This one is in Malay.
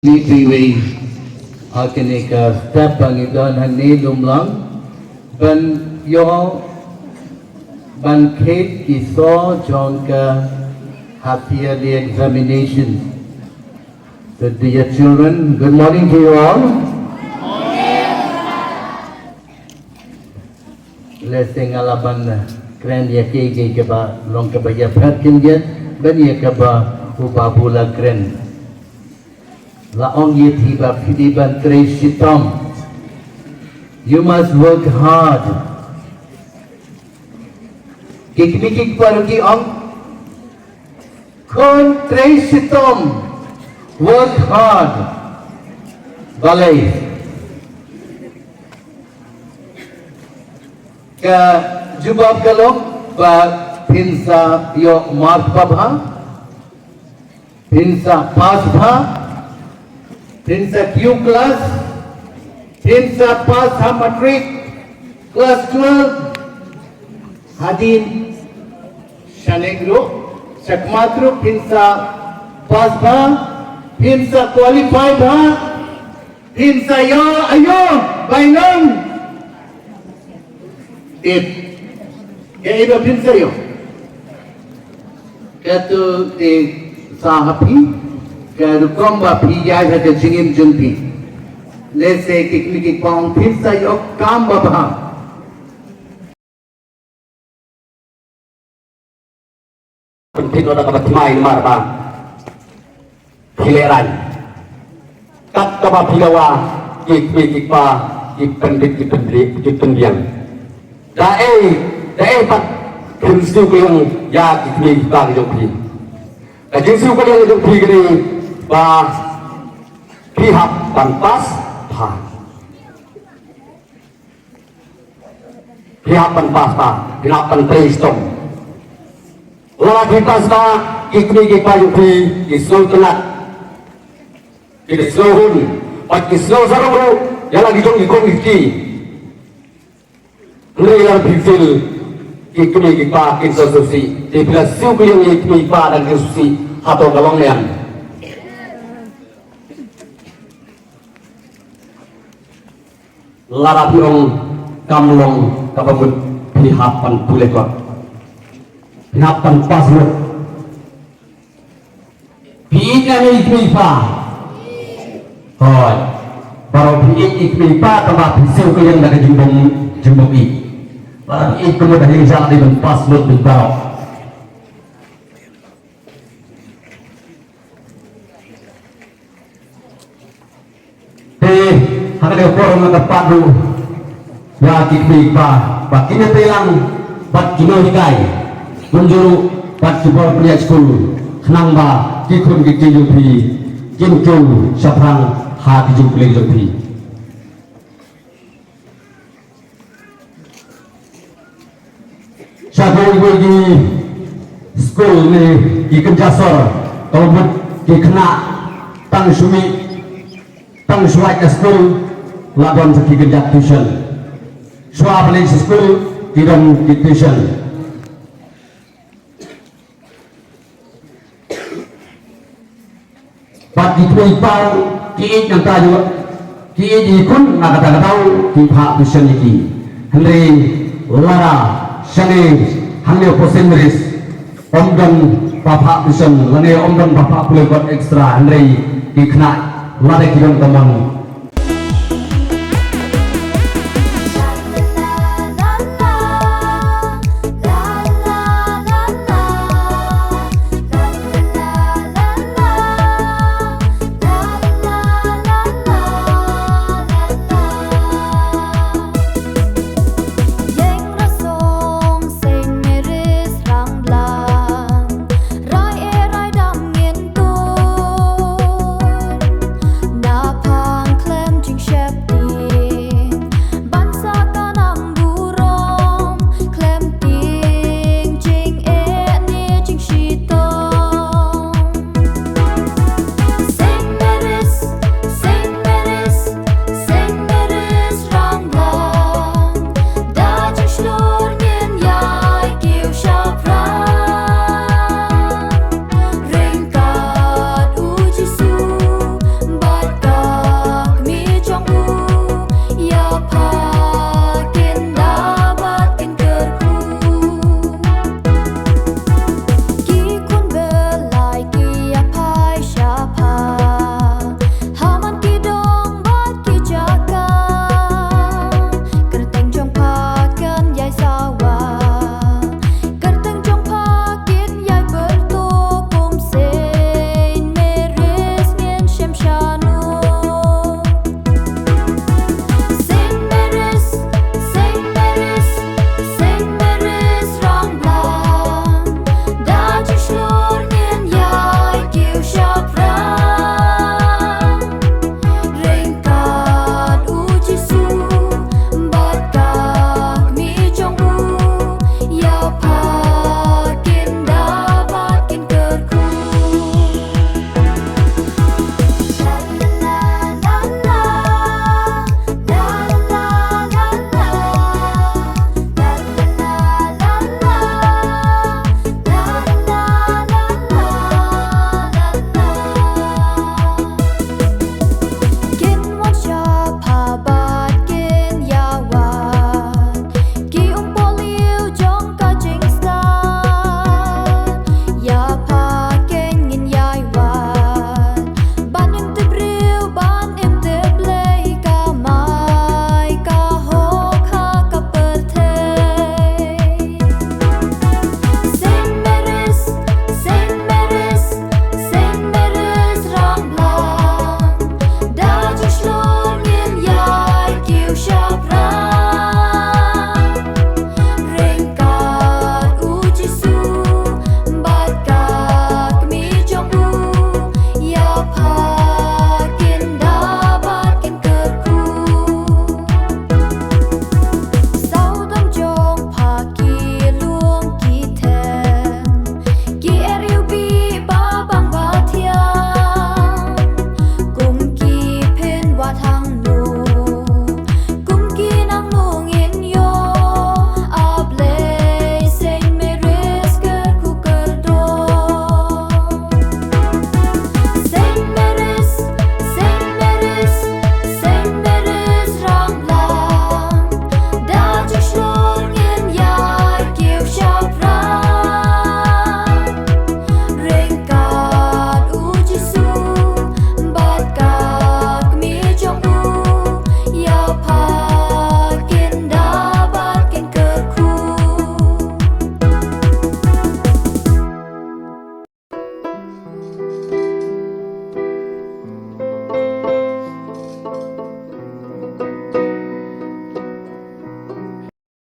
Nipiwi akan step pangidon hani lumlang ban yo ban kate iso jongka hafia the examination. So dear children, good morning to you all. Let's sing alapan kren ya ke ba long ka ba ya phatkin get ban ya ka ba ubabula kren. Laong yeti ba pidiban treshitom. You must work hard. Kikmikik paruki ong. Kon treshitom. Work hard. Balay. Ka jubab kalok ba pinsa yo mark pabha. Pinsa pass bha. Pinsa Q class, Pinsa pass matric, class 12, Hadin Shanegro, Shakmatru, Pinsa pass ba, Pinsa qualified ba, Pinsa yo ayo, bainang. Kaya iba Pinsa yo. Kaya to sahapi. Komba pijai sa singim jumpi. Let's say kikmiki pang pinsa yok kamba bah. Penting orang kabat main marba. Hileran. Kat kabat hilawa kikmiki pa kipendriang. Dae pat kinsu kuyang ya kikmiki pa kijumpi. Jinsu kuyang kijumpi kini ba pihak pantas pa pihak pantas pa pinapan tristom lagi pas pa kikmiki payupi isul tenat kislohun pat kisloh sarung yang lagi dong ikon iki lelar bifil kikmiki pa kinsosusi dibila suku yang kikmiki pa dan kinsosusi atau galong yang larapi ong kamlong kapabut pihapan pulekot pihapan pasmut piikan ikmipa hoi baru piik ikmipa tambah pisau ke yang dari jumbong ik baru piik kemudian yang jalan dengan pasmut di bawah ada orang yang terpadu ya kikmipa bakinya telang bat kino hikai menjuru bat kipol pria skul senang ba kikun kiki jupi kincu saprang hati jupi jupi sabun di skul ni kiken jasor kalau kikena tang sumi tang suai ke skul laban segi kerja tuition suap lagi sekolah tidak di tuition bagi penumpang kiit yang tahu kiit ikun nak kata tahu kipak tuition ini Henry Lara Shani Henry Posendris omdan bapak tuition lani omdan bapak boleh buat ekstra Henry dikena lada kirim teman